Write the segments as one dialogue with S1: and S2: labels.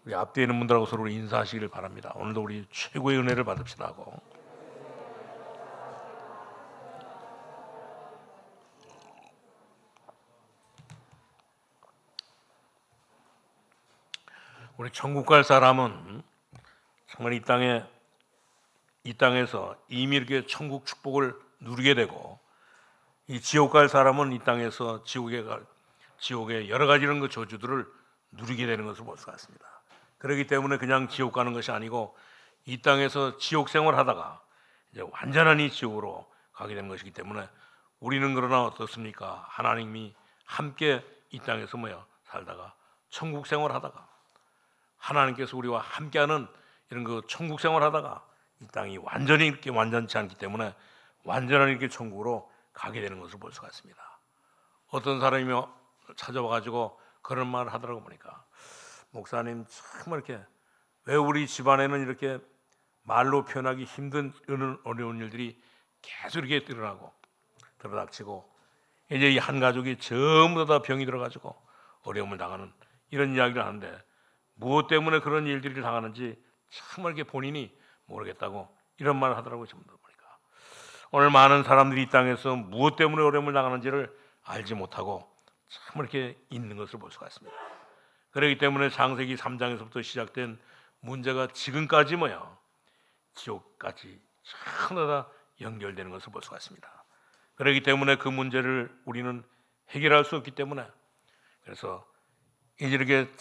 S1: 우리 앞뒤에 있는 분들하고 서로 인사하시기를 바랍니다. 오늘도 우리 최고의 은혜를 받읍시다 하고. 우리 천국 갈 사람은 정말 이 땅에서 이미 이렇게 천국 축복을 누리게 되고, 이 지옥 갈 사람은 이 땅에서 지옥의 여러 가지 이런 그 저주들을 누리게 되는 것을 볼 수가 있습니다. 그렇기 때문에 그냥 지옥 가는 것이 아니고 이 땅에서 지옥 생활하다가 이제 완전한 이 지옥으로 가게 되는 것이기 때문에, 우리는 그러나 어떻습니까? 하나님이 함께 이 땅에서 살다가 천국 생활하다가, 하나님께서 우리와 함께하는 이런 그 천국 생활하다가 이 땅이 완전히 이렇게 완전치 않기 때문에 완전한 이렇게 천국으로 가게 되는 것을 볼 수가 있습니다. 어떤 사람이 찾아와 가지고 그런 말을 하더라고. 보니까, 목사님 정말 이렇게 왜 우리 집안에는 이렇게 말로 표현하기 힘든 어려운 일들이 계속 이렇게 들어닥치고 이제 이 한 가족이 전부 다 병이 들어가지고 어려움을 당하는 이런 이야기를 하는데, 무엇 때문에 그런 일들이 당하는지 정말 이렇게 본인이 모르겠다고 이런 말을 하더라고요. 전부 다 보니까 오늘 많은 사람들이 이 땅에서 무엇 때문에 어려움을 당하는지를 알지 못하고 정말 이렇게 있는 것을 볼 수가 있습니다. 그렇기 때문에 창세기 3장에서부터 시작된 문제가 지금까지 지옥까지 전부 다 연결되는 것을 볼 수가 있습니다. 그렇기 때문에 그 문제를 우리는 해결할 수 없기 때문에, 그래서 이제 이렇게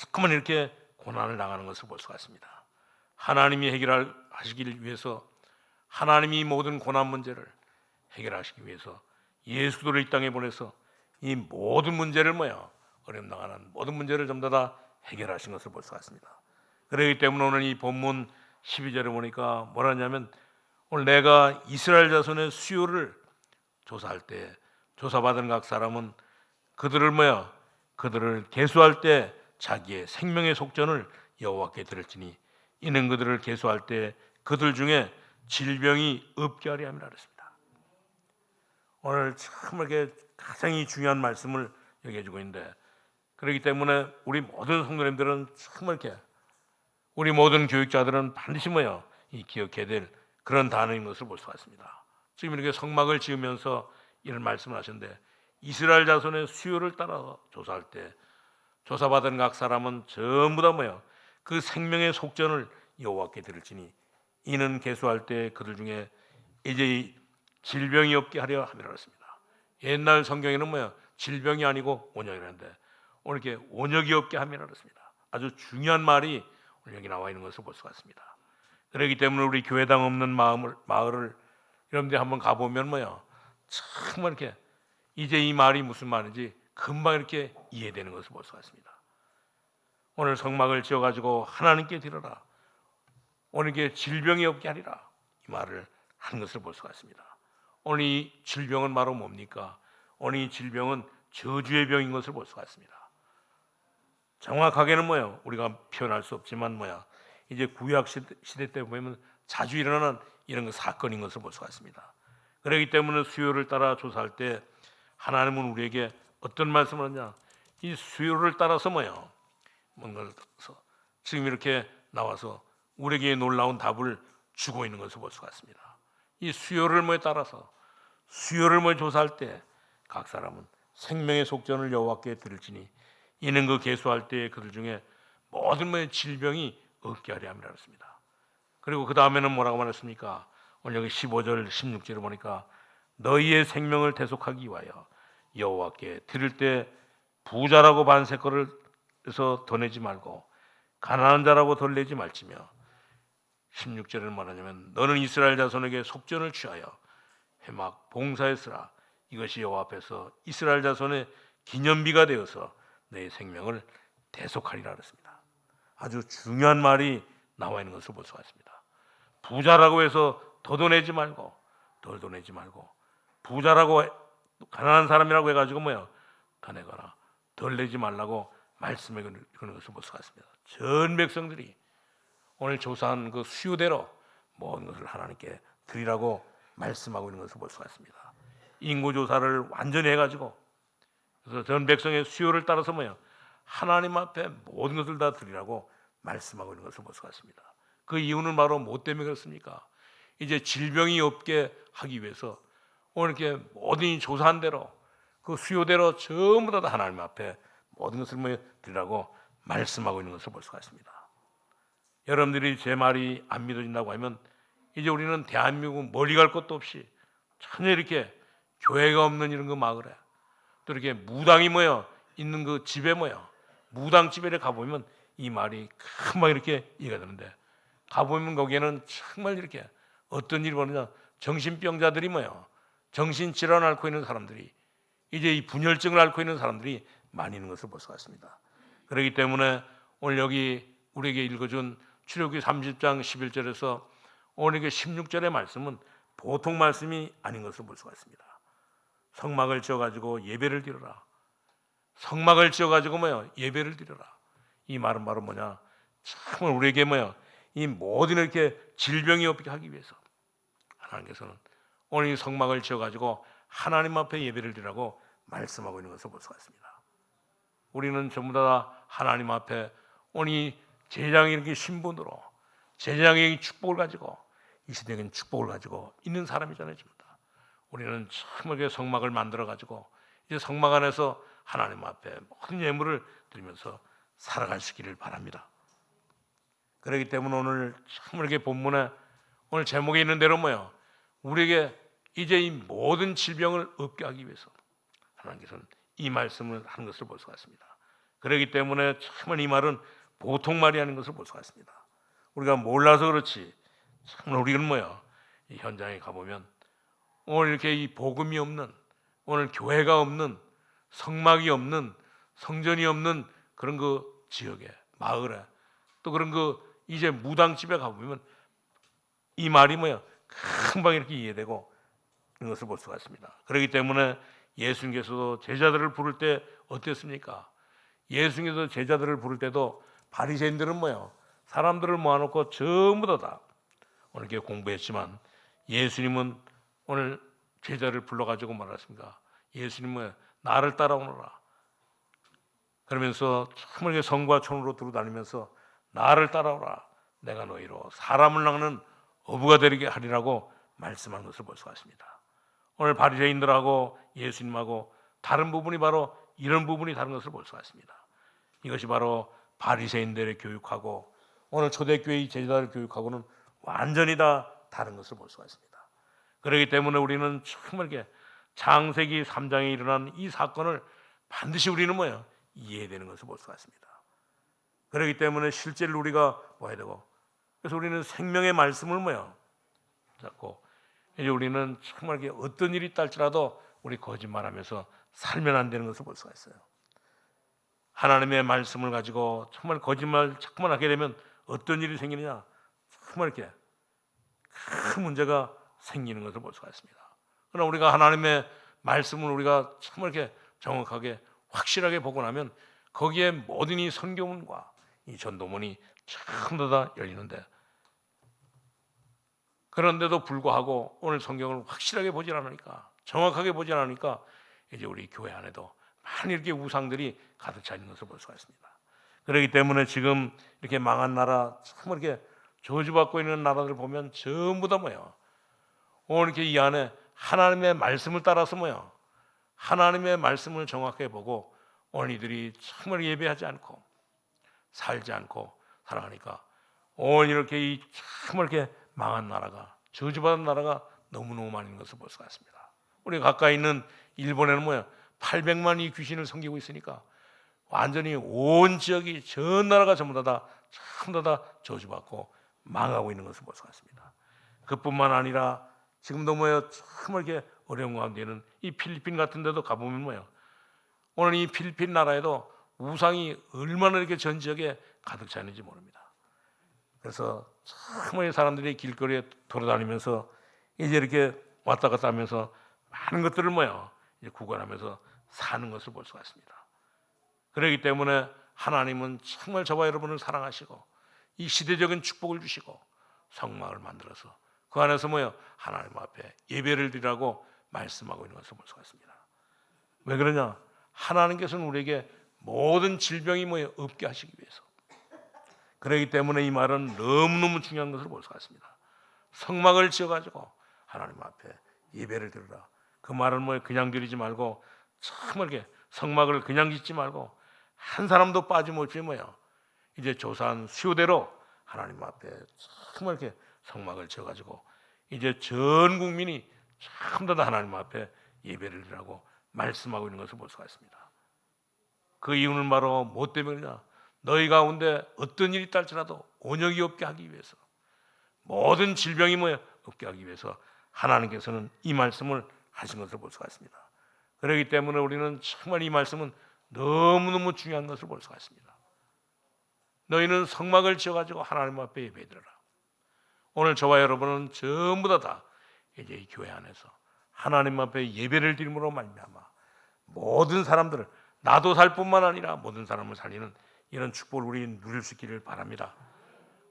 S1: 고난을 당하는 것을 볼 수가 있습니다. 하나님이 해결하시기 위해서, 하나님이 모든 고난 문제를 해결하시기 위해서 예수를 이 땅에 보내서 이 모든 문제를 어려움 당하는 모든 문제를 전부 다 해결하신 것을 볼 수가 있습니다. 그렇기 때문에 오늘 이 본문 12절에 보니까 뭐라 하냐면, 오늘 내가 이스라엘 자손의 수요를 조사할 때 조사받은 각 사람은 그들을 계수할 때 자기의 생명의 속전을 여호와께 드릴지니 이는 그들을 계수할 때 그들 중에 질병이 없게 하려 함이라 그랬습니다. 오늘 참 이렇게 가장 중요한 말씀을 얘기해 주고 있는데, 그렇기 때문에 우리 모든 성도님들은 정말 이렇게, 우리 모든 교육자들은 반드시 이 기억해야 될 그런 단어인 것을 볼 수가 있습니다. 지금 이렇게 성막을 지으면서 이런 말씀을 하셨는데, 이스라엘 자손의 수요를 따라 조사할 때 조사받은 각 사람은 전부 다 그 생명의 속전을 여호와께 드릴지니 이는 계수할 때 그들 중에 이제 질병이 없게 하려 함이라 했습니다. 옛날 성경에는 질병이 아니고 온역이라는데, 오늘 이렇게 온역이 없게 함이라 했습니다. 아주 중요한 말이 오늘 여기 나와 있는 것을 볼 수가 있습니다. 그렇기 때문에 우리 교회당 없는 마을을 이런 데 한번 가보면 정말 이렇게 이제 이 말이 무슨 말인지 금방 이렇게 이해되는 것을 볼 수가 있습니다. 오늘 성막을 지어가지고 하나님께 드려라, 오늘 이게 질병이 없게 하리라, 이 말을 하는 것을 볼 수가 있습니다. 오늘 이 질병은 바로 뭡니까? 오늘 이 질병은 저주의 병인 것을 볼 수가 있습니다. 정확하게는 우리가 표현할 수 없지만 이제 구약 시대 때 보면 자주 일어나는 이런 사건인 것을 볼 수가 있습니다. 그렇기 때문에 수요를 따라 조사할 때 하나님은 우리에게 어떤 말씀을 하냐? 이 수요를 따라서 뭔가를 지금 이렇게 나와서 우리에게 놀라운 답을 주고 있는 것을 볼 수가 있습니다. 이 수요를 따라서 수요를 조사할 때 각 사람은 생명의 속전을 여호와께 드릴지니 이는 그 계수할 때 그들 중에 모든 질병이 없게 하려 함이라 했습니다. 그리고 그 다음에는 뭐라고 말했습니까? 오늘 여기 15절 16절을 보니까 너희의 생명을 대속하기 위하여 여호와께 드릴 때 부자라고 반세거를 해서 더 내지 말고 가난한 자라고 덜 내지 말지며, 16절에는 뭐라냐면 너는 이스라엘 자손에게 속전을 취하여 회막 봉사했으라 이것이 여호와 앞에서 이스라엘 자손의 기념비가 되어서 내 생명을 대속하리라 그랬습니다. 아주 중요한 말이 나와 있는 것을 볼 수가 있습니다. 부자라고 해서 더도 내지 말고 덜도 내지 말고, 부자라고 가난한 사람이라고 해가지고 더 내거나 덜 내지 말라고 말씀해 주는 것을 볼 수가 있습니다. 전 백성들이 오늘 조사한 그 수요대로 모든 것을 하나님께 드리라고 말씀하고 있는 것을 볼 수가 있습니다. 인구 조사를 완전히 해가지고, 그래서 전 백성의 수요를 따라서 하나님 앞에 모든 것을 다 드리라고 말씀하고 있는 것을 볼 수가 있습니다. 그 이유는 바로 뭐 때문에 그렇습니까? 이제 질병이 없게 하기 위해서 오늘 이렇게 모든 조사한 대로 그 수요대로 전부 다 하나님 앞에 모든 것을 드리라고 말씀하고 있는 것을 볼 수가 있습니다. 여러분들이 제 말이 안 믿어진다고 하면 이제 우리는 대한민국 멀리 갈 것도 없이 전혀 이렇게 교회가 없는 이런 그 마을에 또 이렇게 무당이 있는 그 집에 무당집에 가보면 이 말이 금방 이렇게 이해가 되는데, 가보면 거기에는 정말 이렇게 어떤 일이 벌어지냐, 정신병자들이 정신질환을 앓고 있는 사람들이, 이제 이 분열증을 앓고 있는 사람들이 많이 있는 것을 볼 수가 있습니다. 그렇기 때문에 오늘 여기 우리에게 읽어준 출애굽기 30장 11절에서 오늘 16절의 말씀은 보통 말씀이 아닌 것을 볼 수가 있습니다. 성막을 지어가지고 예배를 드려라. 성막을 지어가지고 예배를 드려라. 이 말은 바로 뭐냐? 정말 우리에게 이 모든 이렇게 질병이 없게 하기 위해서 하나님께서는 오늘 이 성막을 지어가지고 하나님 앞에 예배를 드리라고 말씀하고 있는 것을 볼 수가 있습니다. 우리는 전부 다 하나님 앞에 오늘 이 제장의 이렇게 신분으로 제장의 축복을 가지고 이 시대적인 축복을 가지고 있는 사람이잖아요. 전부 다. 우리는 정말 성막을 만들어 가지고 이제 성막 안에서 하나님 앞에 모든 예물을 드리면서 살아갈 수 있기를 바랍니다. 그렇기 때문에 오늘 정말 이렇게 본문에 오늘 제목에 있는 대로 우리에게 이제 이 모든 질병을 없게 하기 위해서 하나님께서는 이 말씀을 하는 것을 볼 수가 있습니다. 그렇기 때문에 정말 이 말은 보통 말이 아닌 것을 볼 수가 있습니다. 우리가 몰라서 그렇지 정말 우리는 이 현장에 가보면 오늘 이렇게 이 복음이 없는, 오늘 교회가 없는, 성막이 없는, 성전이 없는 그런 그 지역에, 마을에, 또 그런 그 이제 무당집에 가보면 이 말이 금방 이렇게 이해되고 이런 것을 볼 수가 있습니다. 그렇기 때문에 예수님께서도 제자들을 부를 때 어땠습니까? 예수님께서 제자들을 부를 때도 바리새인들은 사람들을 모아놓고 전부 다 오늘 이렇게 공부했지만 예수님은 오늘 제자를 불러가지고 말했습니다. 예수님은 나를 따라오너라. 그러면서 정말 성과 촌으로 두루다니면서 나를 따라오라. 내가 너희로 사람을 낚는 어부가 되게 하리라고 말씀한 것을 볼 수가 있습니다. 오늘 바리새인들하고 예수님하고 다른 부분이 바로 이런 부분이 다른 것을 볼 수가 있습니다. 이것이 바로 바리새인들의 교육하고 오늘 초대교회의 제자들 교육하고는 완전히 다 다른 것을 볼 수가 있습니다. 그렇기 때문에 우리는 정말 이렇게 창세기 3장에 일어난 이 사건을 반드시 우리는 이해해야 되는 것을 볼 수가 있습니다. 그렇기 때문에 실제로 우리가 해야 되고, 그래서 우리는 생명의 말씀을 잡고 이제 우리는 정말 어떤 일이 있달지라도 우리 거짓말하면서 살면 안 되는 것을 볼 수가 있어요. 하나님의 말씀을 가지고 정말 거짓말 자꾸만 하게 되면 어떤 일이 생기느냐, 정말 이렇게 큰 문제가 생기는 것을 볼 수가 있습니다. 그러나 우리가 하나님의 말씀을 우리가 정말 이렇게 정확하게 확실하게 보고 나면 거기에 모든 이 선교문과 이 전도문이 전부 다 열리는데, 그런데도 불구하고 오늘 성경을 확실하게 보질 않으니까, 정확하게 보질 않으니까 이제 우리 교회 안에도 많이 이렇게 우상들이 가득 차 있는 것을 볼 수가 있습니다. 그렇기 때문에 지금 이렇게 망한 나라, 정말 이렇게 저주받고 있는 나라들 보면 전부 다 오늘 이렇게 이 안에 하나님의 말씀을 따라서 하나님의 말씀을 정확하게 보고 오늘 이들이 정말 예배하지 않고 살지 않고 살아가니까 오늘 이렇게 이 정말 이렇게 망한 나라가, 저주받은 나라가 너무너무 많은 것을 볼 수가 있습니다. 우리 가까이 있는 일본에는 800만이 귀신을 섬기고 있으니까 완전히 온 지역이, 전 나라가 전부 다 저주받고 망하고 있는 것을 볼 수가 있습니다. 그뿐만 아니라 지금도 정말 이렇게 어려운 가운데는 이 필리핀 같은 데도 가보면 오늘 이 필리핀 나라에도 우상이 얼마나 이렇게 전 지역에 가득 차 있는지 모릅니다. 그래서 정말 사람들이 길거리에 돌아다니면서 이제 이렇게 왔다 갔다 하면서 많은 것들을 이제 구걸하면서 사는 것을 볼 수가 있습니다. 그렇기 때문에 하나님은 정말 저와 여러분을 사랑하시고 이 시대적인 축복을 주시고 성막을 만들어서 그 안에서 하나님 앞에 예배를 드리라고 말씀하고 있는 것을 볼 수가 있습니다. 왜 그러냐? 하나님께서는 우리에게 모든 질병이 없게 하시기 위해서, 그렇기 때문에 이 말은 너무너무 중요한 것을 볼 수가 있습니다. 성막을 지어가지고 하나님 앞에 예배를 드리라. 그 말은 뭐 그냥 드리지 말고 정말 이렇게 성막을 그냥 짓지 말고 한 사람도 빠짐없이 뭐요, 이제 조사한 수요대로 하나님 앞에 정말 이렇게 성막을 지어가지고 이제 전 국민이 전부 다 하나님 앞에 예배를 드리라고 말씀하고 있는 것을 볼 수가 있습니다. 그 이유는 바로 뭐 때문이냐? 너희 가운데 어떤 일이 있달지라도 온역이 없게 하기 위해서, 모든 질병이 뭐야 없게 하기 위해서 하나님께서는 이 말씀을 하신 것을 볼 수가 있습니다. 그렇기 때문에 우리는 정말 이 말씀은 너무너무 중요한 것을 볼 수가 있습니다. 너희는 성막을 지어가지고 하나님 앞에 예배드려라. 오늘 저와 여러분은 전부 다 이제 이 교회 안에서 하나님 앞에 예배를 드림으로 말미암아 모든 사람들을, 나도 살 뿐만 아니라 모든 사람을 살리는 이런 축복을 우리 누릴 수 있기를 바랍니다.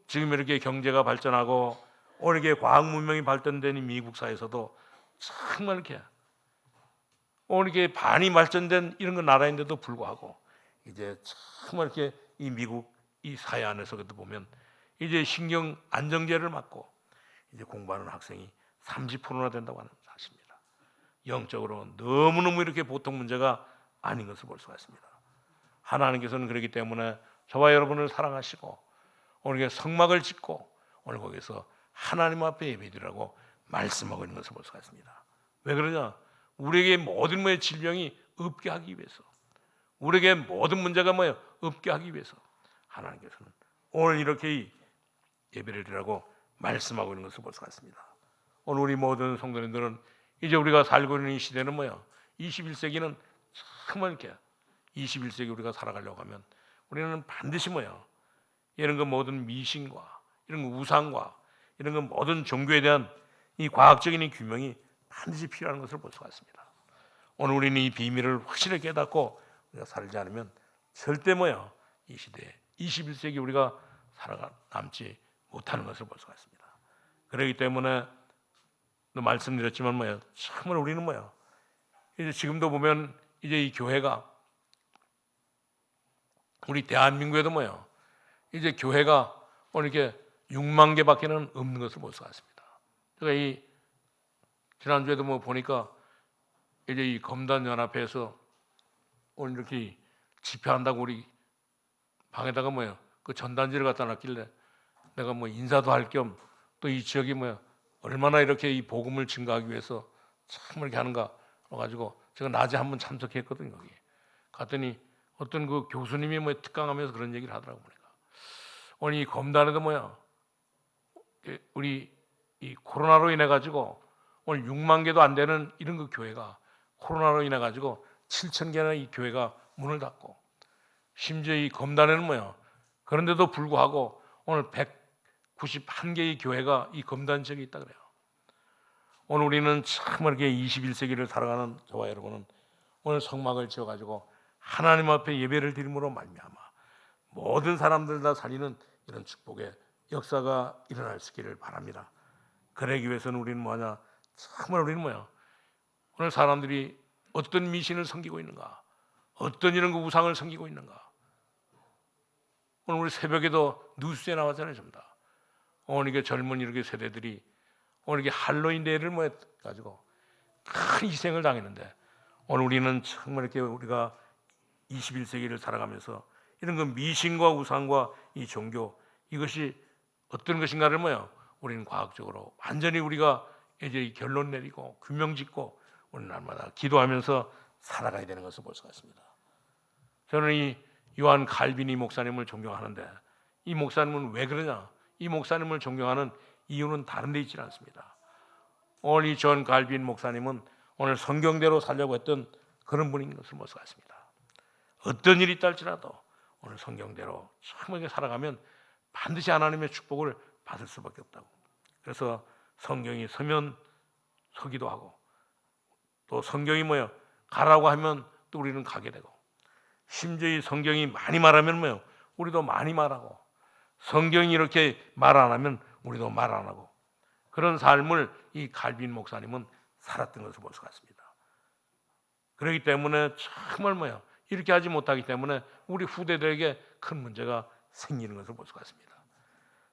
S1: 지금 이렇게 경제가 발전하고 오늘 이렇게 과학 문명이 발전된 이 미국 사회에서도 정말 이렇게 오늘 이렇게 반이 발전된 이런 거 나라인데도 불구하고 이제 정말 이렇게 이 미국 이 사회 안에서도 보면 이제 신경 안정제를 맞고 이제 공부하는 학생이 30%나 된다고 하는 사실입니다. 영적으로 너무너무 이렇게 보통 문제가 아닌 것을 볼 수가 있습니다. 하나님께서는 그렇기 때문에 저와 여러분을 사랑하시고 오늘 성막을 짓고 오늘 거기서 하나님 앞에 예배드리라고 말씀하고 있는 것을 볼 수가 있습니다. 왜 그러냐? 우리에게 모든 뭐의 질병이 없게 하기 위해서, 우리에게 모든 문제가 뭐예요? 없게 하기 위해서 하나님께서는 오늘 이렇게 예배를 드리라고 말씀하고 있는 것을 볼 수가 있습니다. 오늘 우리 모든 성도님들은 이제 우리가 살고 있는 이 시대는 뭐예요? 21세기는 정말 이렇게 21세기 우리가 살아가려고 하면 우리는 반드시 뭐예요? 이런 거 모든 미신과 이런 거 우상과 이런 거 모든 종교에 대한 이 과학적인 이 규명이 반드시 필요한 것을 볼 수가 있습니다. 오늘 우리는 이 비밀을 확실히 깨닫고 우리가 살지 않으면 절대 뭐예요? 이 시대에 21세기 우리가 남지 못하는 것을 볼 수가 있습니다. 그렇기 때문에 말씀드렸지만 뭐예요? 정말 우리는 뭐예요? 이제 지금도 보면 이제 이 교회가 우리 대한민국에도 뭐예요? 이제 교회가 오늘 이렇게 6만 개밖에는 없는 것을 볼 수가 있습니다. 제가 이 지난주에도 뭐 보니까 이제 이 검단 연합회에서 오늘 이렇게 집회한다고 우리 방에다가 뭐예요? 그 전단지를 갖다 놨길래 내가 뭐 인사도 할 겸 또 이 지역이 뭐야 얼마나 이렇게 이 복음을 증가하기 위해서 참 이렇게 하는가 그래가지고 제가 낮에 한번 참석했거든요. 거기 갔더니 어떤 그 교수님이 뭐 특강하면서 그런 얘기를 하더라고 보니까 오늘 이 검단에도 뭐야 우리 이 코로나로 인해 가지고 오늘 6만 개도 안 되는 이런 그 교회가 코로나로 인해 가지고 7천 개나 이 교회가 문을 닫고 심지어 이 검단에는 뭐야 그런데도 불구하고 오늘 191개의 교회가 이 검단 지역에 있다 그래요. 오늘 우리는 정말 이렇게 21세기를 살아가는 저와 여러분은 오늘 성막을 지어가지고 하나님 앞에 예배를 드림으로 말미암아 모든 사람들 다 살리는 이런 축복의 역사가 일어날 수 있기를 바랍니다. 그러기 위해서는 우리는 뭐냐? 정말 우리는 뭐야? 오늘 사람들이 어떤 미신을 섬기고 있는가? 어떤 이런 그 우상을 섬기고 있는가? 오늘 우리 새벽에도 뉴스에 나왔잖아요, 전부 다. 오늘 이게 젊은 이렇게 세대들이 오늘 이게 할로윈 데이를 뭐 해가지고 큰 희생을 당했는데 오늘 우리는 정말 이렇게 우리가 21세기를 살아가면서 이런 그 미신과 우상과 이 종교 이것이 어떤 것인가를 뭐요? 우리는 과학적으로 완전히 우리가 이제 결론 내리고 규명짓고 오늘 날마다 기도하면서 살아가야 되는 것을 볼 수가 있습니다. 저는 이 요한 칼빈이 목사님을 존경하는데 이 목사님은 왜 그러냐? 이 목사님을 존경하는 이유는 다른 데 있지 않습니다. 오늘 이 존 칼빈 목사님은 오늘 성경대로 살려고 했던 그런 분인 것을 볼 수가 있습니다. 어떤 일이 있달지라도 오늘 성경대로 참하게 살아가면 반드시 하나님의 축복을 받을 수밖에 없다고. 그래서 성경이 서면 서기도 하고 또 성경이 뭐예요? 가라고 하면 또 우리는 가게 되고 심지어 이 성경이 많이 말하면 뭐예요? 우리도 많이 말하고 성경이 이렇게 말 안 하면 우리도 말 안 하고 그런 삶을 이 칼빈 목사님은 살았던 것을 볼 수가 있습니다. 그렇기 때문에 정말 뭐예요? 이렇게 하지 못하기 때문에 우리 후대들에게 큰 문제가 생기는 것을 볼 수가 있습니다.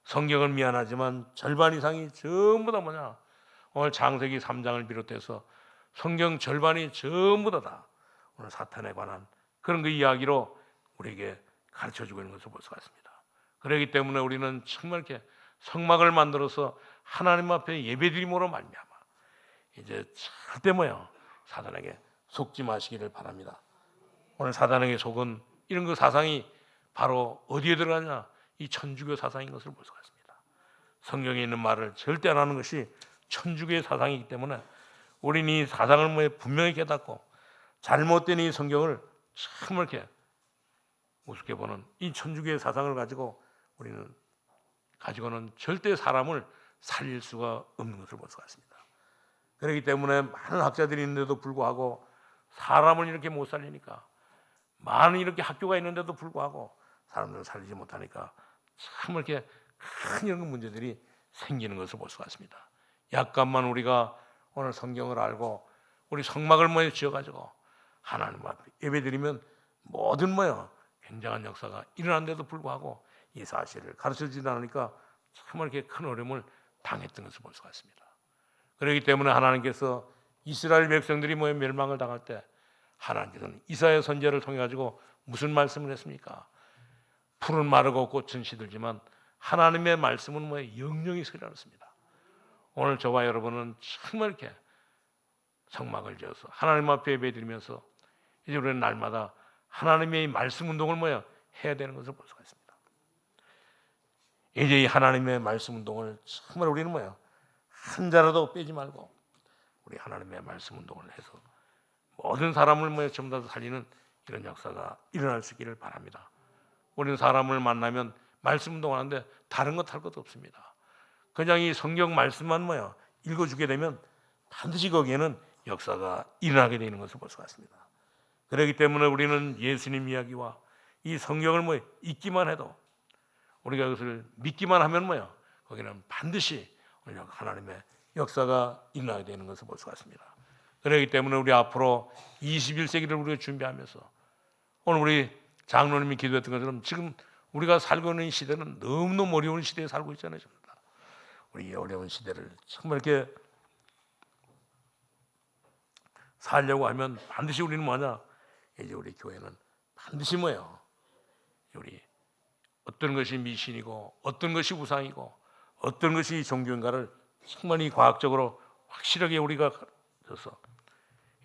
S1: 성경은 미안하지만 절반 이상이 전부 다 뭐냐, 오늘 창세기 3장을 비롯해서 성경 절반이 전부 다 오늘 사탄에 관한 그런 그 이야기로 우리에게 가르쳐주고 있는 것을 볼 수가 있습니다. 그렇기 때문에 우리는 정말 이렇게 성막을 만들어서 하나님 앞에 예배드림으로 말미암아 이제 절대 사단에게 속지 마시기를 바랍니다. 오늘 사단에게 속은 이런 그 사상이 바로 어디에 들어가냐, 이 천주교 사상인 것을 볼 수가 있습니다. 성경에 있는 말을 절대 안 하는 것이 천주교의 사상이기 때문에 우리는 이 사상을 분명히 깨닫고 잘못된 이 성경을 정말 이렇게 우습게 보는 이 천주교의 사상을 가지고는 절대 사람을 살릴 수가 없는 것을 볼 수가 있습니다. 그렇기 때문에 많은 학자들이 있는데도 불구하고 사람을 이렇게 못 살리니까, 많은 이렇게 학교가 있는데도 불구하고 사람들을 살리지 못하니까 참 이렇게 큰 이런 문제들이 생기는 것을 볼 수가 있습니다. 약간만 우리가 오늘 성경을 알고 우리 성막을 지어가지고 하나님 앞에 예배드리면 모든 굉장한 역사가 일어난데도 불구하고 이 사실을 가르쳐주지 않으니까 정말 이렇게 큰 어려움을 당했던 것을 볼 수가 있습니다. 그렇기 때문에 하나님께서 이스라엘 백성들이 멸망을 당할 때 하나님께서는 이사야 선지자를 통해 가지고 무슨 말씀을 했습니까? 풀은 마르고 꽃은 시들지만 하나님의 말씀은 영영이 서리라습니다. 오늘 저와 여러분은 정말 이렇게 성막을 지어서 하나님 앞에 예배드리면서 이제 우리는 날마다 하나님의 말씀 운동을 해야 되는 것을 볼 수가 있습니다. 이제 이 하나님의 말씀 운동을 정말 우리는 한 자라도 빼지 말고 우리 하나님의 말씀 운동을 해서 모든 사람을 전부 다 살리는 이런 역사가 일어날 수 있기를 바랍니다. 우리는 사람을 만나면 말씀 운동하는데 다른 것 할 것도 없습니다. 그냥 이 성경 말씀만 읽어주게 되면 반드시 거기에는 역사가 일어나게 되는 것을 볼 수가 있습니다. 그렇기 때문에 우리는 예수님 이야기와 이 성경을 읽기만 해도, 우리가 그것을 믿기만 하면 거기는 반드시 하나님의 역사가 일어나게 되는 것을 볼 수가 있습니다. 그렇기 때문에 우리 앞으로 21세기를 우리가 준비하면서 오늘 우리 장로님이 기도했던 것처럼 지금 우리가 살고 있는 시대는 너무너무 어려운 시대에 살고 있잖아요. 우리 이 어려운 시대를 정말 이렇게 살려고 하면 반드시 우리는 이제 우리 교회는 반드시 우리 어떤 것이 미신이고 어떤 것이 우상이고 어떤 것이 종교인가를 정말 이 과학적으로 확실하게 우리가 져서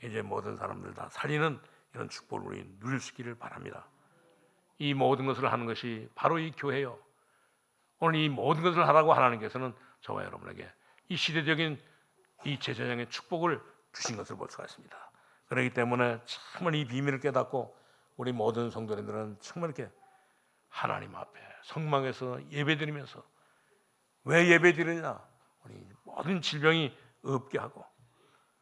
S1: 이제 모든 사람들 다 살리는 이런 축복을 우리 누릴 수 있기를 바랍니다. 이 모든 것을 하는 것이 바로 이 교회요. 오늘 이 모든 것을 하라고 하나님께서는 저와 여러분에게 이 시대적인 이 제사장의 축복을 주신 것을 볼 수가 있습니다. 그렇기 때문에 정말 이 비밀을 깨닫고 우리 모든 성도님들은 정말 이렇게 하나님 앞에 성막에서 예배드리면서, 왜 예배드리냐, 우리 모든 질병이 없게 하고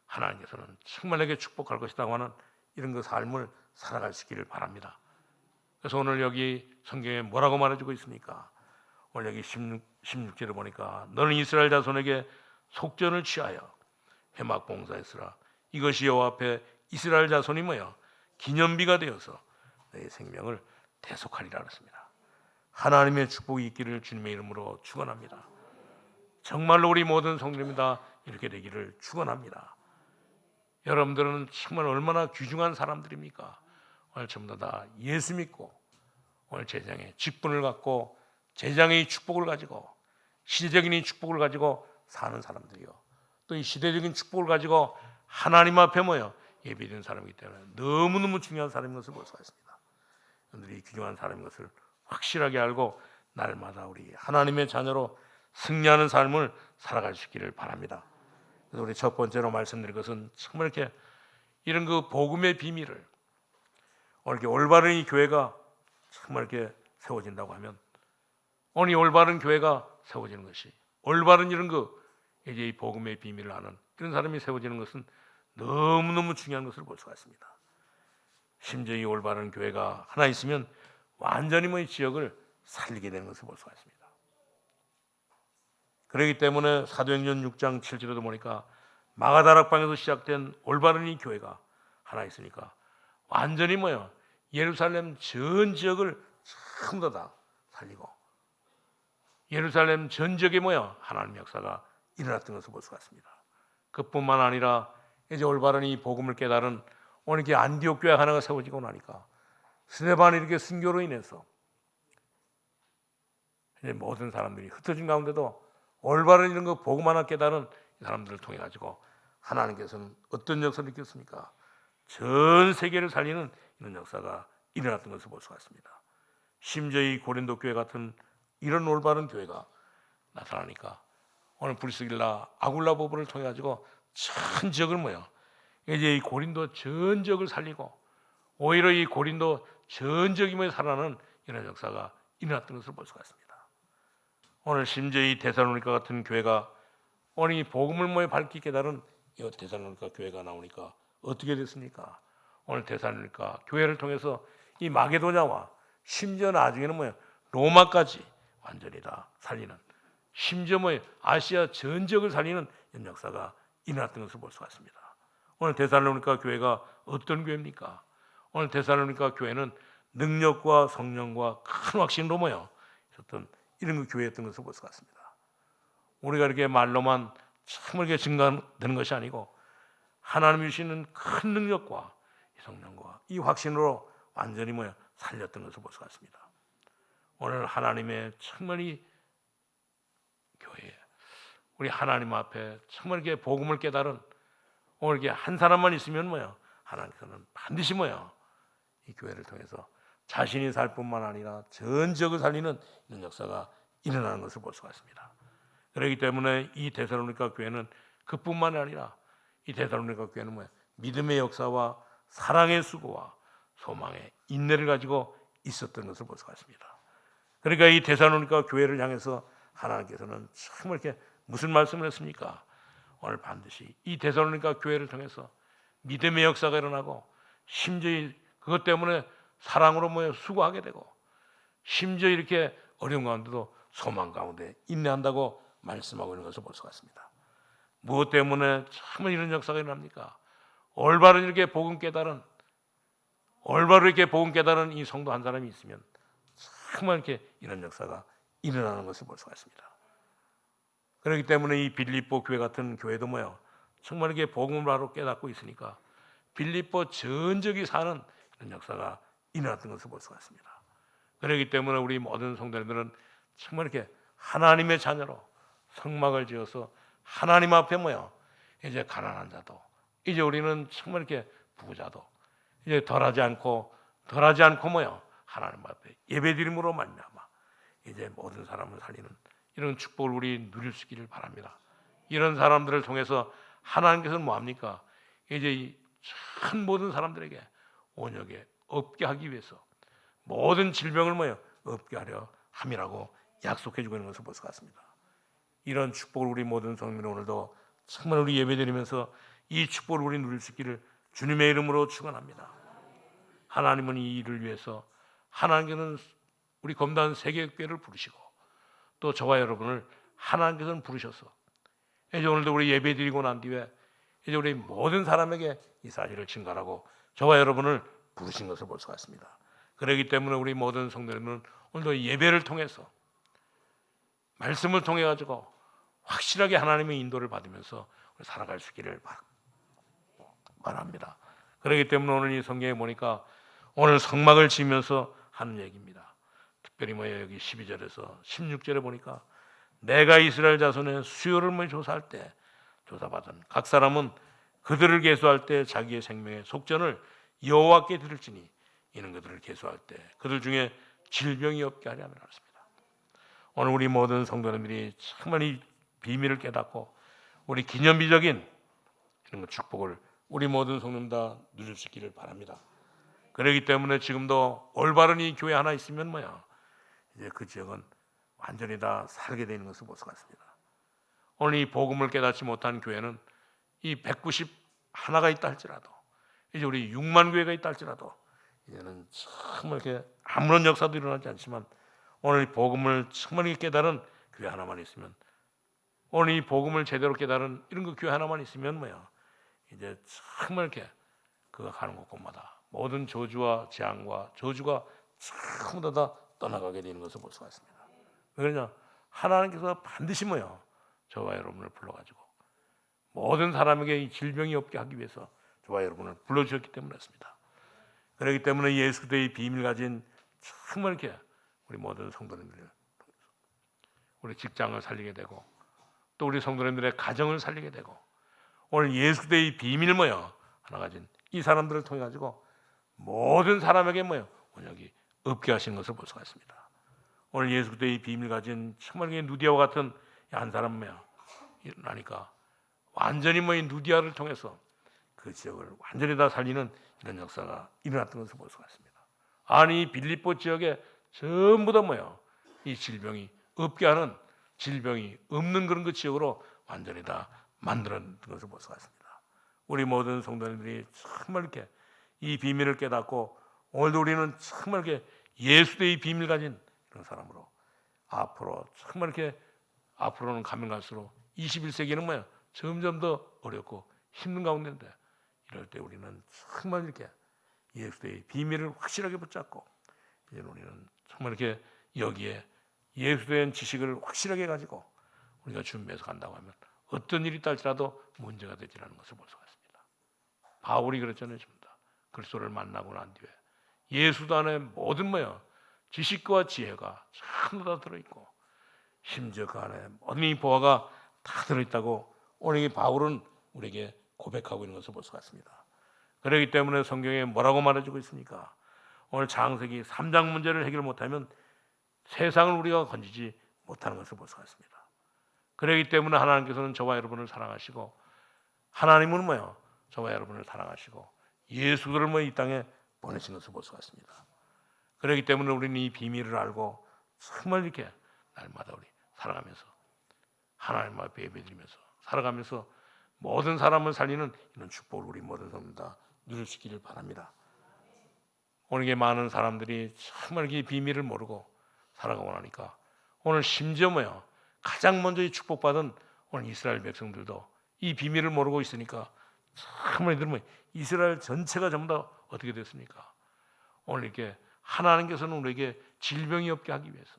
S1: 하나님께서는 정말 내게 축복할 것이라고 하는 이런 그 삶을 살아갈 수 있기를 바랍니다. 그래서 오늘 여기 성경에 뭐라고 말해주고 있습니까? 오늘 여기 16절을 보니까 너는 이스라엘 자손에게 속전을 취하여 회막 봉사했으라. 이것이 여호와 앞에 이스라엘 자손이 기념비가 되어서 너의 생명을 대속하리라 그랬습니다. 하나님의 축복이 있기를 주님의 이름으로 축원합니다. 정말로 우리 모든 성도님이 다 이렇게 되기를 축원합니다. 여러분들은 정말 얼마나 귀중한 사람들입니까? 오늘 전부 다 예수 믿고 오늘 제장의 직분을 갖고 제장의 축복을 가지고 시대적인 이 축복을 가지고 사는 사람들이요, 또 이 시대적인 축복을 가지고 하나님 앞에 예배드리는 사람이기 때문에 너무너무 중요한 사람인 것을 볼 수가 있습니다. 여러분들이 귀중한 사람인 것을 확실하게 알고 날마다 우리 하나님의 자녀로 승리하는 삶을 살아갈 수 있기를 바랍니다. 그래서 우리 첫 번째로 말씀드릴 것은 정말 이렇게 이런 그 복음의 비밀을 오늘 이렇게 올바른 이 교회가 정말 이렇게 세워진다고 하면, 오늘 이 올바른 교회가 세워지는 것이, 올바른 이런 이제 이 복음의 비밀을 아는 이런 사람이 세워지는 것은 너무너무 중요한 것을 볼 수가 있습니다. 심지어 이 올바른 교회가 하나 있으면 완전히 지역을 살리게 되는 것을 볼 수가 있습니다. 그렇기 때문에 사도행전 6장 7절에도 보니까 마가다락방에서 시작된 올바른 이 교회가 하나 있으니까 완전히 예루살렘 전 지역을 전부 다 살리고 예루살렘 전 지역에 모여 하나님의 역사가 일어났던 것을 볼 수가 있습니다. 그뿐만 아니라 이제 올바른 이 복음을 깨달은 오늘 이렇게 안디옥 교회 하나가 세워지고 나니까 스데반이 이렇게 순교로 인해서 이제 모든 사람들이 흩어진 가운데도 올바른 이런 거 복음 하나 깨달은 사람들을 통해 가지고 하나님께서는 어떤 역사를 일으켰습니까? 전 세계를 살리는 이런 역사가 일어났던 것을 볼 수가 있습니다. 심지어 이 고린도 교회 같은 이런 올바른 교회가 나타나니까 오늘 브리스길라 아굴라 부부를 통해 가지고 전 지역을 모여 이제 이 고린도 전 지역을 살리고 오히려 이 고린도 전 지역이 모여 살아나는 이런 역사가 일어났던 것을 볼 수가 있습니다. 오늘 심지어 이 데살로니가 같은 교회가 오늘 이 복음을 모여 밝히 깨달은 이 데살로니가 교회가 나오니까 어떻게 됐습니까? 오늘 데살로니가 교회를 통해서 이 마게도냐와 심지어 나중에는 뭐야 로마까지 완전히 다 살리는 심지어 뭐 아시아 전 지역을 살리는 이런 역사가 일어났던 것을 볼 수가 있습니다. 오늘 데살로니가 교회가 어떤 교회입니까? 오늘 데살로니가 교회는 능력과 성령과 큰 확신으로 모여 있었던 이런 교회였던 것을 볼 수가 있습니다. 우리가 이렇게 말로만 참 이렇게 증가되는 것이 아니고 하나님이 주시는 큰 능력과 성령과 이 확신으로 완전히 모여 살렸던 것을 볼 수가 있습니다. 오늘 하나님의 정말 이 교회에 우리 하나님 앞에 정말 이렇게 복음을 깨달은 오늘 이렇게 한 사람만 있으면 뭐야 하나님께서는 반드시 뭐야 이 교회를 통해서 자신이 살 뿐만 아니라 전 지역을 살리는 이런 역사가 일어나는 것을 볼 수가 있습니다. 그렇기 때문에 이 데살로니가 교회는 그뿐만 아니라 이 데살로니가 교회는 뭐야 믿음의 역사와 사랑의 수고와 소망의 인내를 가지고 있었던 것을 볼 수가 있습니다. 그러니까 이 데살로니가 교회를 향해서 하나님께서는 정말 이렇게 무슨 말씀을 했습니까? 오늘 반드시 이 데살로니가 교회를 통해서 믿음의 역사가 일어나고 심지어 그것 때문에 사랑으로 모여 수고하게 되고 심지어 이렇게 어려운 가운데도 소망 가운데 인내한다고 말씀하고 있는 것을 볼 수가 있습니다. 무엇 때문에 정말 이런 역사가 일어납니까? 올바른 이렇게 복음 깨달은 올바로 이렇게 복음 깨달은 이 성도 한 사람이 있으면 정말 이렇게 이런 역사가 일어나는 것을 볼 수가 있습니다. 그렇기 때문에 이 빌립보 교회 같은 교회도 뭐요 정말 이렇게 복음을 바로 깨닫고 있으니까 빌립보 전 지역이 사는 이런 역사가 일어났던 것을 볼 수가 있습니다. 그렇기 때문에 우리 모든 성도들은 정말 이렇게 하나님의 자녀로 성막을 지어서 하나님 앞에 모여 이제 가난한 자도 이제 우리는 정말 이렇게 부자도 이제 덜하지 않고 모여 하나님 앞에 예배드림으로 말미암아 이제 모든 사람을 살리는 이런 축복을 우리 누릴 수 있기를 바랍니다. 이런 사람들을 통해서 하나님께서는 뭐합니까? 이제 이 참 모든 사람들에게 온역에 없게 하기 위해서 모든 질병을 모여 없게 하려 함이라고 약속해주고 있는 것을 볼 수가 있습니다. 이런 축복을 우리 모든 성도들 오늘도 정말 우리 예배드리면서 이 축복을 우리 누릴 수 있기를 주님의 이름으로 축원합니다. 하나님은 이 일을 위해서 하나님께서는 우리 검단 세계교회를 부르시고 또 저와 여러분을 하나님께서는 부르셔서 이제 오늘도 우리 예배드리고 난 뒤에 이제 우리 모든 사람에게 이 사실을 증거하고 저와 여러분을 부르신 것을 볼 수가 있습니다. 그렇기 때문에 우리 모든 성도들은 오늘도 예배를 통해서 말씀을 통해 가지고 확실하게 하나님의 인도를 받으면서 살아갈 수 있기를 바랍니다. 그렇기 때문에 오늘 이 성경에 보니까 오늘 성막을 지으면서 하는 얘기입니다. 특별히 여기 12절에서 16절에 보니까 내가 이스라엘 자손의 수요를 조사할 때 조사받은 각 사람은 그들을 계수할 때 자기의 생명의 속전을 여호와께 드릴지니 이는 그들을 계수할 때 그들 중에 질병이 없게 하려 함이라 했습니다. 오늘 우리 모든 성도님들이 정말 이 비밀을 깨닫고 우리 기념비적인 이런 축복을 우리 모든 성도님 다 누릴 수 있기를 바랍니다. 그렇기 때문에 지금도 올바른 이 교회 하나 있으면 이제 그 지역은 완전히 다 살게 되는 것을 볼 수가 있습니다. 오늘 이 복음을 깨닫지 못한 교회는 이 191가 있다 할지라도 이제 우리 6만 교회가 있다 할지라도 이제는 정말 이렇게 아무런 역사도 일어나지 않지만 오늘 이 복음을 정말 깨달은 교회 하나만 있으면 오늘 이 복음을 제대로 깨달은 이런 그 교회 하나만 있으면 이제 정말 이렇게 그가 가는 곳곳마다 모든 저주와 재앙과 저주가 전부 다 떠나가게 되는 것을 볼 수가 있습니다. 왜 그러냐? 하나님께서 반드시 저와 여러분을 불러가지고 모든 사람에게 이 질병이 없게 하기 위해서 저와 여러분을 불러주셨기 때문이었습니다. 그렇기 때문에 예수 그리스도의 비밀 가진 정말 이렇게 우리 모든 성도님들, 우리 직장을 살리게 되고 또 우리 성도님들의 가정을 살리게 되고 오늘 예수 그리스도의 비밀 하나 가진 이 사람들을 통해 가지고 모든 사람에게 언약이 없게 하시는 것을 볼 수가 있습니다. 오늘 예수 그리스도의 비밀 가진 정말 누디아와 같은 한 사람 일어나니까 완전히 이 누디아를 통해서 그 지역을 완전히 다 살리는 이런 역사가 일어났던 것을 볼 수가 있습니다. 아니 빌립보 지역에 전부 다 이 질병이 없게 하는 질병이 없는 그런 그 지역으로 완전히 다 만들어낸 것을 볼 수가 있습니다. 우리 모든 성도님들이 정말 이렇게 이 비밀을 깨닫고 오늘도 우리는 정말 이렇게 예수의 비밀 가진 그런 사람으로 앞으로 정말 이렇게 앞으로는 가면 갈수록 21세기는 점점 더 어렵고 힘든 가운데인데 이럴 때 우리는 정말 이렇게 예수의 비밀을 확실하게 붙잡고 이제 우리는 정말 이렇게 여기에 예수에 대한 지식을 확실하게 가지고 우리가 준비해서 간다고 하면 어떤 일이 있다 할지라도 문제가 되지 않는 것을 볼 수가 있습니다. 바울이 그랬잖아요. 그리스도를 만나고 난 뒤에 예수도 안에 모든 지식과 지혜가 전부 다 들어있고 심지어 그 안에 모든 이 보화가 다 들어있다고 오늘 이 바울은 우리에게 고백하고 있는 것을 볼 수가 있습니다. 그렇기 때문에 성경에 뭐라고 말해주고 있습니까? 오늘 창세기 3장 문제를 해결 못하면 세상을 우리가 건지지 못하는 것을 볼 수가 있습니다. 그렇기 때문에 하나님께서는 저와 여러분을 사랑하시고 하나님은 저와 여러분을 사랑하시고 예수를 이 땅에 보내신 것을 볼 수가 있습니다. 그렇기 때문에 우리는 이 비밀을 알고 정말 이렇게 날마다 우리 살아가면서 하나님 앞에 예배드리면서 살아가면서 모든 사람을 살리는 이런 축복을 우리 모든 사람 다 누릴 수 있기를 바랍니다. 오늘 많은 사람들이 정말 이 비밀을 모르고 살아가고 나니까 오늘 심지어 가장 먼저 이 축복받은 오늘 이스라엘 백성들도 이 비밀을 모르고 있으니까 정말 이들 이스라엘 전체가 전부 다 어떻게 됐습니까? 오늘 이렇게 하나님께서는 우리에게 질병이 없게 하기 위해서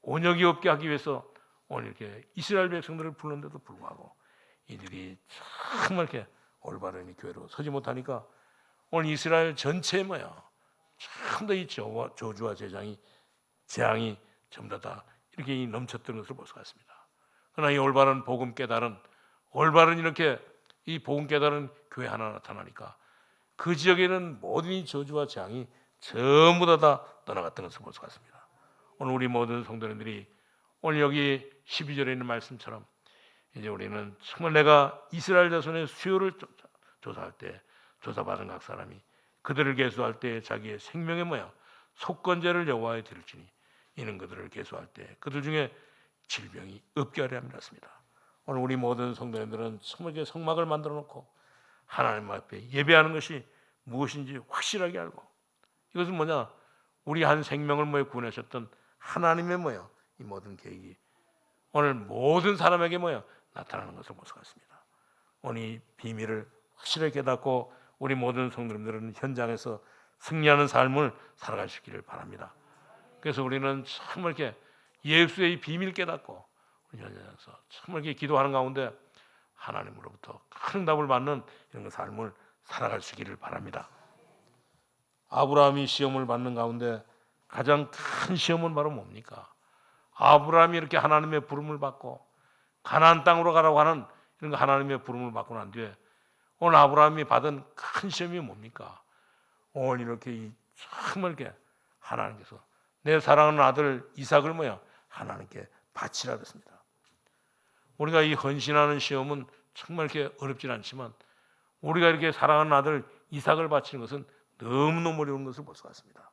S1: 온역이 없게 하기 위해서 오늘 이렇게 이스라엘 백성들을 불렀는데도 불구하고 이들이 정말 이렇게 올바른 이 교회로 서지 못하니까 오늘 이스라엘 전체에 전부 다 이 저주와 재앙이 전부 다 이렇게 넘쳤던 것을 볼 수가 있습니다. 그러나 이 올바른 복음 깨달은 올바른 이렇게 이 복음 깨달은 교회 하나 나타나니까 그 지역에는 모든 이 저주와 재앙이 전부 다 떠나갔던 것을 볼 수가 있습니다. 오늘 우리 모든 성도님들이 오늘 여기 12절에 있는 말씀처럼 이제 우리는 정말 내가 이스라엘 자손의 수요를 조사할 때 조사받은 각 사람이 그들을 계수할 때 자기의 생명의 속건제를 여호와에 드릴지니 이는 그들을 계수할 때 그들 중에 질병이 없게 하려 함이었습니다. 오늘 우리 모든 성도님들은 정말 성막을 만들어 놓고 하나님 앞에 예배하는 것이 무엇인지 확실하게 알고 이것은 우리 한 생명을 구원하셨던 하나님의 이 모든 계획이 오늘 모든 사람에게 나타나는 것을 볼 수가 있습니다. 오늘 이 비밀을 확실하게 깨닫고 우리 모든 성도님들은 현장에서 승리하는 삶을 살아갈 수 있기를 바랍니다. 그래서 우리는 정말 이렇게 예수의 비밀 깨닫고 우리 현장에서 정말 이렇게 기도하는 가운데 하나님으로부터 큰 답을 받는 이런 삶을 살아갈 수 있기를 바랍니다. 아브라함이 시험을 받는 가운데 가장 큰 시험은 바로 뭡니까? 아브라함이 이렇게 하나님의 부름을 받고 가나안 땅으로 가라고 하는 이런 하나님의 부름을 받고 난 뒤에 오늘 아브라함이 받은 큰 시험이 뭡니까? 오늘 이렇게 정말 이렇게 하나님께서 내 사랑하는 아들 이삭을 하나님께 바치라 그랬습니다. 우리가 이 헌신하는 시험은 정말 이렇게 어렵진 않지만 우리가 이렇게 사랑하는 아들 이삭을 바치는 것은 너무너무 어려운 것을 볼 수가 있습니다.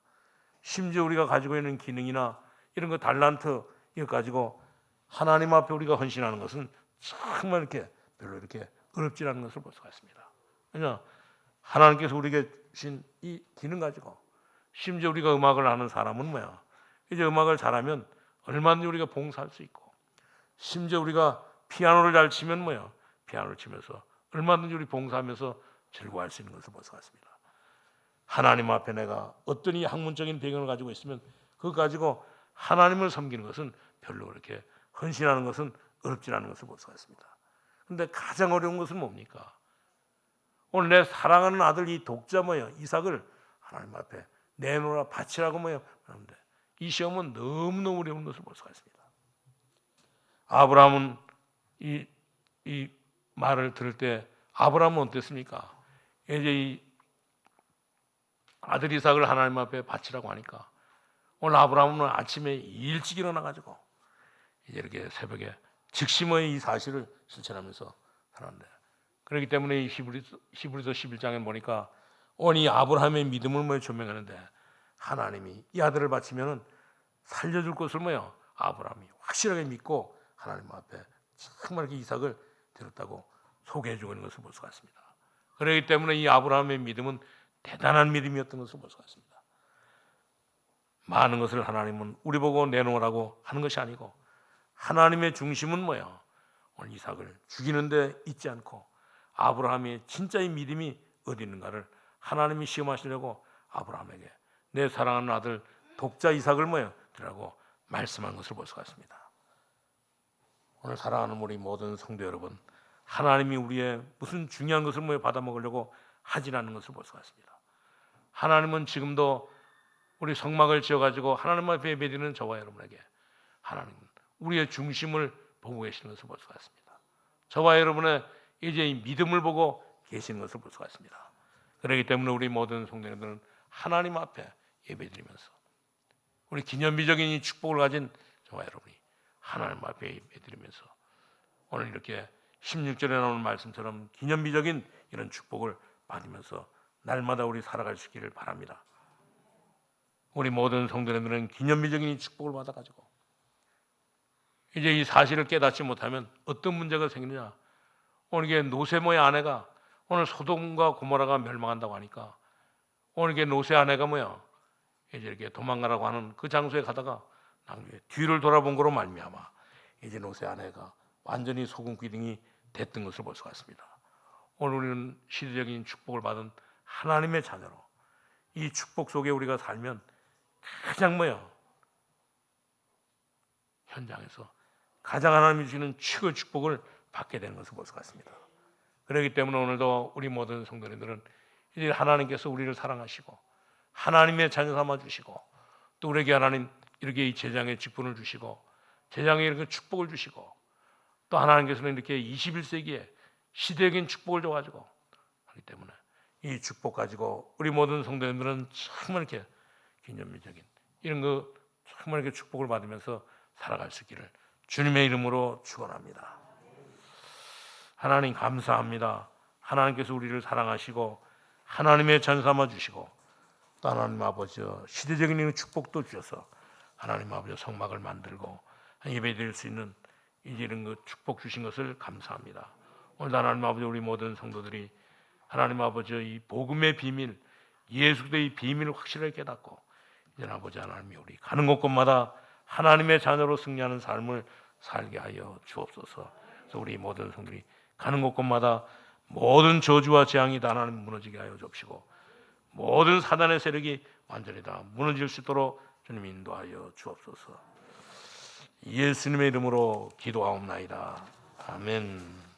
S1: 심지어 우리가 가지고 있는 기능이나 이런 거 달란트 이거 가지고 하나님 앞에 우리가 헌신하는 것은 정말 이렇게 별로 이렇게 어렵지 않은 것을 볼 수가 있습니다. 왜냐 하나님께서 우리에게 주신 이 기능 가지고 심지어 우리가 음악을 하는 사람은 이제 음악을 잘하면 얼마든지 우리가 봉사할 수 있고 심지어 우리가 피아노를 잘 치면 피아노를 치면서 얼마든지 우리 봉사하면서 즐거워할 수 있는 것을 볼 수가 있습니다. 하나님 앞에 내가 어떤 이 학문적인 배경을 가지고 있으면 그거 가지고 하나님을 섬기는 것은 별로 그렇게 헌신하는 것은 어렵지 않은 것을 볼 수가 있습니다. 그런데 가장 어려운 것은 뭡니까? 오늘 내 사랑하는 아들 이 독자 이삭을 하나님 앞에 내놓으라 바치라고 하는데 이 시험은 너무너무 어려운 것을 볼 수가 있습니다. 아브라함은 이 말을 들을 때 아브라함은 어땠습니까? 이제 이 아들 이삭을 하나님 앞에 바치라고 하니까 오늘 아브라함은 아침에 일찍 일어나가지고 이제 이렇게 새벽에 즉심의 이 사실을 실천하면서 살았는데, 그렇기 때문에 이 히브리서 11장에 보니까 오늘 이 아브라함의 믿음을 조명하는데 하나님이 이 아들을 바치면 살려줄 것을 아브라함이 확실하게 믿고 하나님 앞에 정말 이삭을 드렸다고 소개해주고 있는 것을 볼 수가 있습니다. 그렇기 때문에 이 아브라함의 믿음은 대단한 믿음이었던 것을 볼 수가 있습니다. 많은 것을 하나님은 우리 보고 내놓으라고 하는 것이 아니고 하나님의 중심은 오늘 이삭을 죽이는데 있지 않고 아브라함의 진짜의 믿음이 어디 있는가를 하나님이 시험하시려고 아브라함에게 내 사랑하는 아들 독자 이삭을 드리라고 말씀한 것을 볼 수가 있습니다. 오늘 사랑하는 우리 모든 성도 여러분, 하나님이 우리의 무슨 중요한 것을 받아먹으려고 하지 않는 것을 볼 수가 있습니다. 하나님은 지금도 우리 성막을 지어가지고 하나님 앞에 예배드리는 저와 여러분에게 하나님은 우리의 중심을 보고 계시는 것을 볼 수가 있습니다. 저와 여러분의 이제 이 믿음을 보고 계시는 것을 볼 수가 있습니다. 그렇기 때문에 우리 모든 성도님들은 하나님 앞에 예배드리면서 우리 기념비적인 이 축복을 가진 저와 여러분이 하나님 앞에 예배드리면서 오늘 이렇게 16절에 나오는 말씀처럼 기념비적인 이런 축복을 받으면서 날마다 우리 살아갈 수 있기를 바랍니다. 우리 모든 성도님들은 기념비적인 이 축복을 받아가지고 이제 이 사실을 깨닫지 못하면 어떤 문제가 생기느냐. 오늘 이게 노세모의 아내가 오늘 소돔과 고모라가 멸망한다고 하니까 오늘 이게 노세 아내가 이제 이렇게 도망가라고 하는 그 장소에 가다가 나중에 뒤를 돌아본 거로 말미암아 이제 노세 아내가 완전히 소금 기둥이 됐던 것을 볼 수가 있습니다. 오늘 우리는 시대적인 축복을 받은 하나님의 자녀로 이 축복 속에 우리가 살면 가장 현장에서 가장 하나님이 주시는 최고의 축복을 받게 되는 것을 볼 수가 있습니다. 그렇기 때문에 오늘도 우리 모든 성도님들은 이제 하나님께서 우리를 사랑하시고 하나님의 자녀 삼아 주시고 또 우리에게 하나님 이렇게 이 제장의 직분을 주시고 제장에 이렇게 축복을 주시고 또 하나님께서는 이렇게 21세기에 시대적인 축복을 줘가지고 하기 때문에 이 축복 가지고 우리 모든 성도님들은 정말 이렇게 기념비적인 이런 거 정말 이렇게 축복을 받으면서 살아갈 수 있기를 주님의 이름으로 축원합니다. 하나님 감사합니다. 하나님께서 우리를 사랑하시고 하나님의 자녀 삼아 주시고 또 하나님 아버지 시대적인 축복도 주셔서 하나님 아버지 성막을 만들고 예배드릴 수 있는 이런 그 축복 주신 것을 감사합니다. 오늘 하나님 아버지 우리 모든 성도들이 하나님 아버지 이 복음의 비밀 예수 그리스도의 비밀을 확실하게 깨닫고 이제 아버지 하나님이 우리 가는 곳곳마다 하나님의 자녀로 승리하는 삶을 살게 하여 주옵소서. 그래서 우리 모든 성들이 가는 곳곳마다 모든 저주와 재앙이 다 하나님 무너지게 하여 주옵시고 모든 사단의 세력이 완전히 다 무너질 수 있도록 주님 인도하여 주옵소서. 예수님의 이름으로 기도하옵나이다. 아멘.